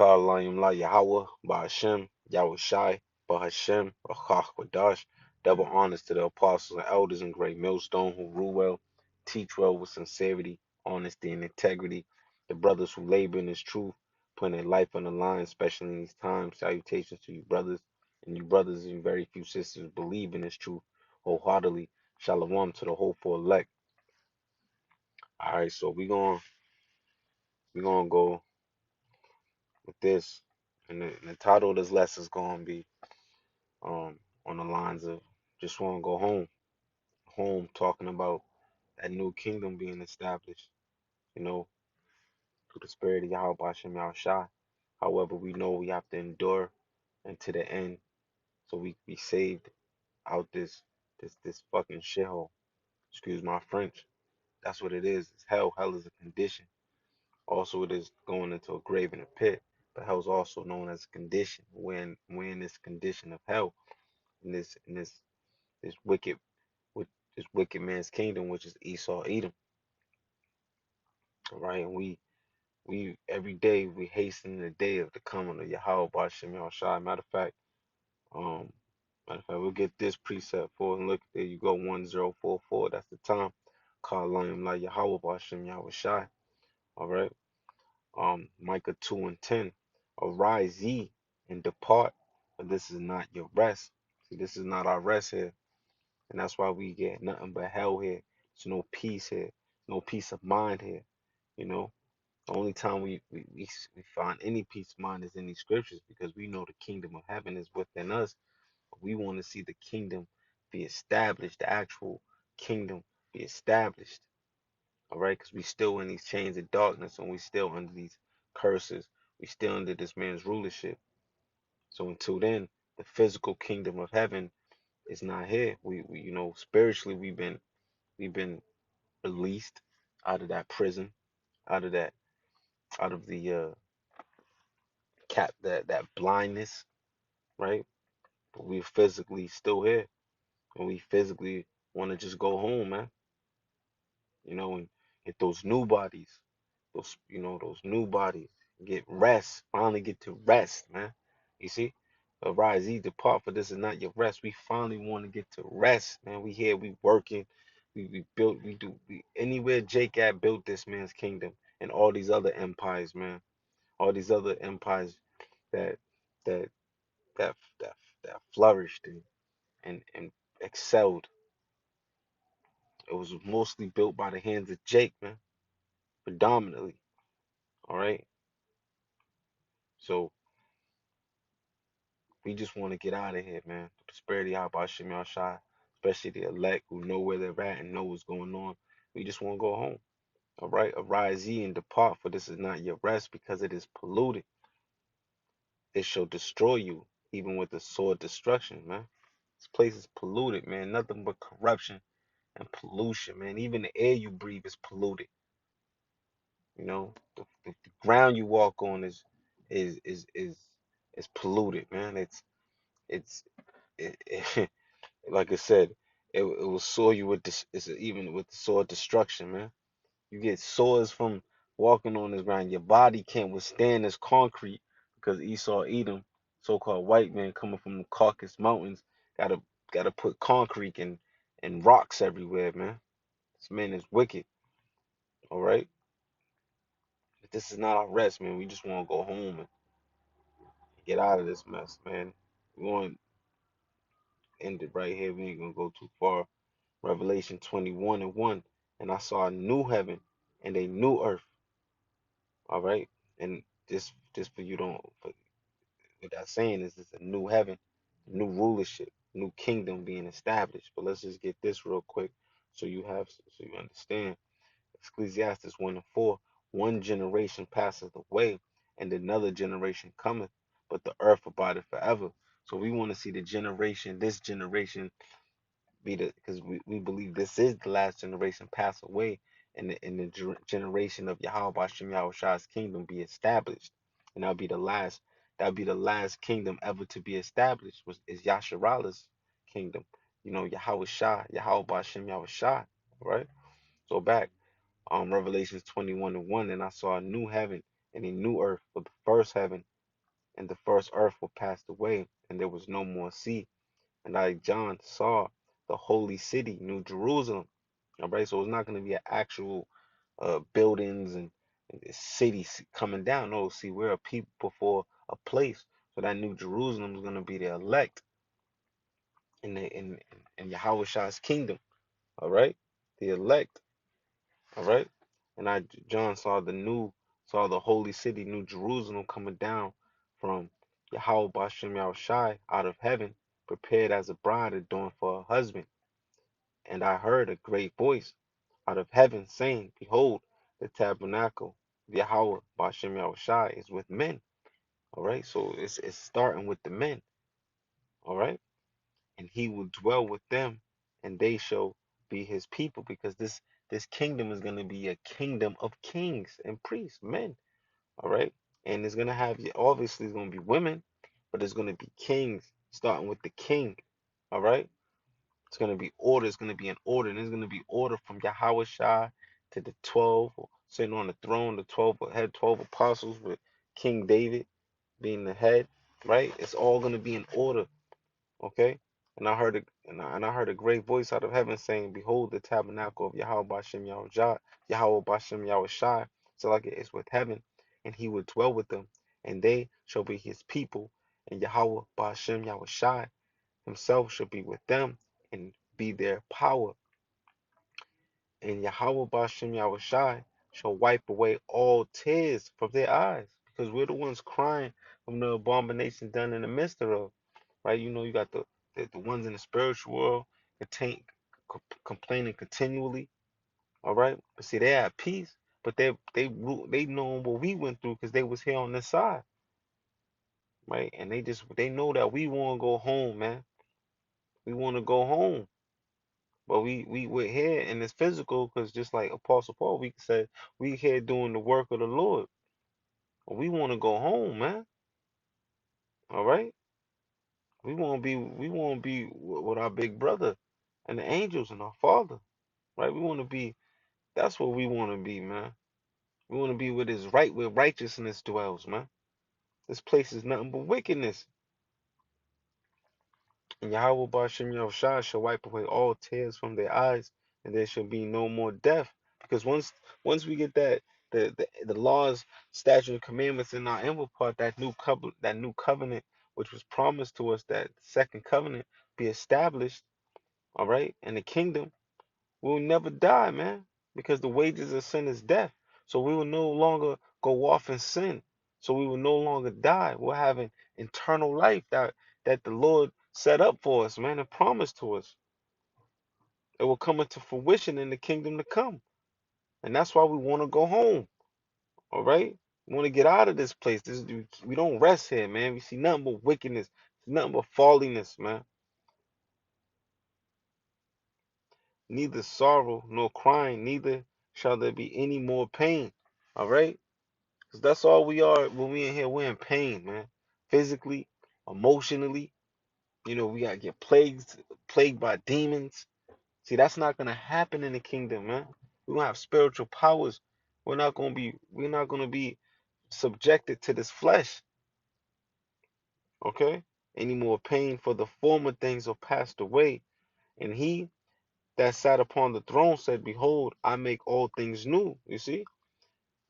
Layim La Yahweh, Ba'ashem, Yahweh Shai, Bahashem, Rachach Wadash. Double honors to the apostles and elders in Great Millstone who rule well, teach well with sincerity, honesty, and integrity. The brothers who labor in this truth, putting their life on the line, especially in these times. Salutations to you brothers, and you brothers and very few sisters believe in this truth wholeheartedly. Shalom to the hopeful elect. All right, so we gonna go with this, and the title of this lesson is gonna be um on the lines of just want to go home, talking about that new kingdom being established, you know, through the spirit of Yahweh Bashem Yahushua. However, we know we have to endure unto the end, so we be saved out this fucking shithole. Excuse my French. That's what it is. It's hell. Hell is a condition. Also, it is going into a grave and a pit. But hell is also known as a condition. When this condition of hell, in this wicked with this wicked man's kingdom, which is Esau Edom. Right? And we every day we hasten the day of the coming of Yahweh Bashem Yahushua. Um, matter of fact, we'll get this precept for and look, there you go, 1044. That's the time. Call Layim La Yahweh Bashem Yahushua. All right. Micah 2 and 10. Arise ye and depart, for this is not your rest. See, this is not our rest here. And that's why we get nothing but hell here. There's no peace here, no peace of mind here. You know, the only time we find any peace of mind is in these scriptures because we know the kingdom of heaven is within us. We want to see the kingdom be established, the actual kingdom be established. All right, because we still in these chains of darkness and we still under these curses. We still under this man's rulership. So until then, the physical kingdom of heaven is not here. We spiritually we've been released out of that prison, out of that, out of the that blindness, right? But we physically still here, and we physically want to just go home, man. And get those new bodies, those new bodies, get rest, finally get to rest, man. You see, arise, ye depart, for this is not your rest. We finally want to get to rest, man. We here, we working, we built, anywhere Jake at built this man's kingdom, and all these other empires, man, all these other empires that that that that that flourished and excelled. It was mostly built by the hands of Jake, man, predominantly. All right, so we just want to get out of here, man. The spirit of Yahweh Shem Yahshai, especially the elect who know where they're at and know what's going on. We just want to go home. All right, arise ye and depart, for this is not your rest, because it is polluted. It shall destroy you, even with the sword destruction, man. This place is polluted, man. Nothing but corruption and pollution, man. Even the air you breathe is polluted. The ground you walk on is polluted, man. It's it, like I said, it will soil you with this. It's even with the sword destruction, man. You get sores from walking on this ground. Your body can't withstand this concrete because Esau Edom, so-called white man coming from the Caucasus Mountains, gotta gotta put concrete and rocks everywhere, man. This man is wicked. All right, but this is not our rest, man. We just want to go home and get out of this mess, man. We want to end it right here. We ain't gonna go too far. Revelation 21 and 1. And I saw a new heaven and a new earth. All right. And just for you don't for what that's saying is it's a new heaven, new rulership, new kingdom being established. But let's just get this real quick so you understand. Ecclesiastes 1 and 4. One generation passeth away, and another generation cometh, but the earth abideth forever. So we want to see this generation be the because we believe this is the last generation pass away and the generation of Yahweh Bashem Yahushua's kingdom be established. And that'll be the last kingdom ever to be established was is Yasharalah's kingdom. Yahweh Shah, Yahweh Bashem Yahushua, right? So back Revelations 21 and 1, and I saw a new heaven and a new earth, for the first heaven and the first earth were passed away, and there was no more sea. And I, John, saw the holy city, New Jerusalem. All right, so it's not going to be an actual buildings and cities coming down. No, see, we're a people for a place. So that New Jerusalem is going to be the elect in Yahweh kingdom. All right, the elect. All right, and I, John, saw the holy city, New Jerusalem, coming down from Yahweh Bashem Yahushai out of heaven, prepared as a bride adorned for her husband. And I heard a great voice out of heaven saying, Behold, the tabernacle of Yahweh Bashem Yahushai is with men. All right, so it's starting with the men. All right, and he will dwell with them, and they shall be his people, because this kingdom is going to be a kingdom of kings and priests, men. All right, and it's going to have, obviously it's going to be women, but it's going to be kings, starting with the king. All right, it's going to be order. It's going to be an order, and it's going to be order from Yahweh Shai to the 12 sitting on the throne. The 12 had 12 apostles with King David being the head. Right? It's all going to be in order. Okay. And I heard I heard a great voice out of heaven saying, "Behold, the tabernacle of Yahweh Bashem Yahweh Yahweh Bashem Yahweh Shai, so like it is with heaven, and he will dwell with them, and they shall be his people, and Yahweh Bashem Yahweh Shai himself shall be with them and be their power. And Yahweh Bashem Yahushai shall wipe away all tears from their eyes, because we're the ones crying from the abomination done in the midst of, right? You know, you got the ones in the spiritual world contain, complaining continually, all right? But see, they're at peace, but they know what we went through because they was here on this side, right? And they know that we want to go home, man. We want to go home. But we're here in this physical because just like Apostle Paul, we said we here doing the work of the Lord. We want to go home, man. All right, we want to be with our big brother and the angels and our Father, right? We want to be. That's what we want to be, man. We want to be with His right, where righteousness dwells, man. This place is nothing but wickedness. And Yahweh Bashem Yahushua shall wipe away all tears from their eyes, and there shall be no more death. Because once we get the laws, statutes, and commandments in our inward part, that new covenant which was promised to us, that second covenant be established, all right, in the kingdom, we will never die, man. Because the wages of sin is death. So we will no longer go off in sin. So we will no longer die. We'll have an eternal life that the Lord set up for us, man, and promised to us. It will come into fruition in the kingdom to come. And that's why we want to go home. All right? We want to get out of this place. We don't rest here, man. We see nothing but wickedness, nothing but falliness, man. Neither sorrow nor crying, neither shall there be any more pain. All right? Because that's all we are when we in here. We're in pain, man. Physically, emotionally. You know, we gotta get plagued by demons. See, that's not gonna happen in the kingdom, man. We're gonna have spiritual powers. We're not gonna be subjected to this flesh. Okay? Any more pain, for the former things are passed away. And he that sat upon the throne said, Behold, I make all things new. You see?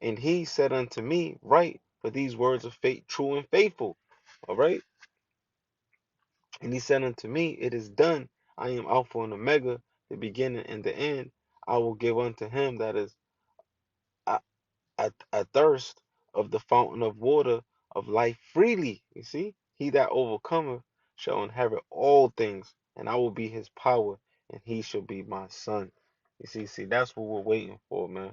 And he said unto me, Write, for these words are true and faithful. All right. And he said unto me, It is done. I am Alpha and Omega, the beginning and the end. I will give unto him that is athirst of the fountain of water of life freely. You see, he that overcometh shall inherit all things, and I will be his power, and he shall be my son. You see, that's what we're waiting for, man.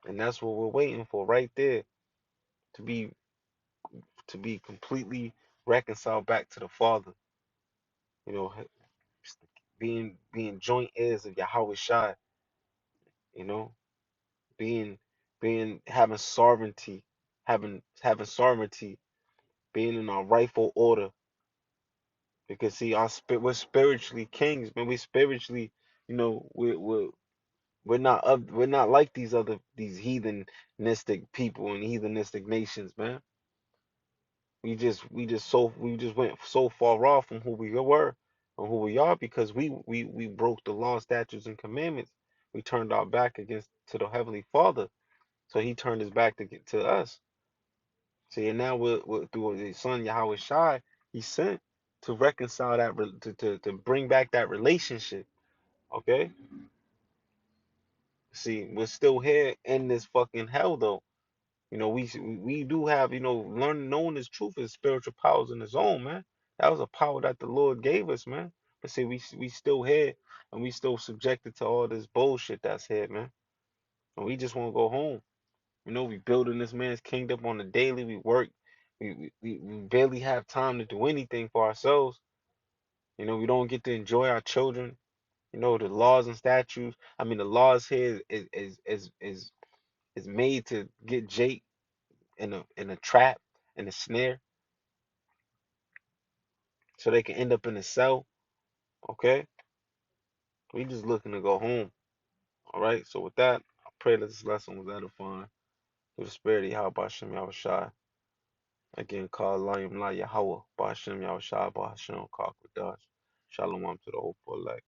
And that's what we're waiting for right there, to be completely reconciled back to the Father. You know, being joint heirs of Yahweh Shai, you know, being having sovereignty, having sovereignty, being in our rightful order. Because see, we're spiritually kings, man. We spiritually, you know, We're not like these heathenistic people and heathenistic nations, man. We just went so far off from who we were and who we are because we broke the law, statutes, and commandments. We turned our back against to the Heavenly Father, so He turned His back to us. See, and now we're through His Son Yahweh Shai, He sent to reconcile to bring back that relationship. Okay, see, we're still here in this fucking hell though. We do have, learn knowing this truth is spiritual powers in its own, man. That was a power that the Lord gave us, man. But see, we still here and we still subjected to all this bullshit that's here, man. And we just want to go home. We building this man's kingdom on the daily. We work. We barely have time to do anything for ourselves. We don't get to enjoy our children. The laws and statutes. I mean, the laws here is made to get Jake in a trap, in a snare, so they can end up in a cell. Okay, we just looking to go home. All right. So with that, I pray that this lesson was edifying. Through the spirit of Yahweh Bashem Yahushai. Again, called Layim La Yahweh Bashem Yahushai Bashem Kakadash. Shalom to the whole elect.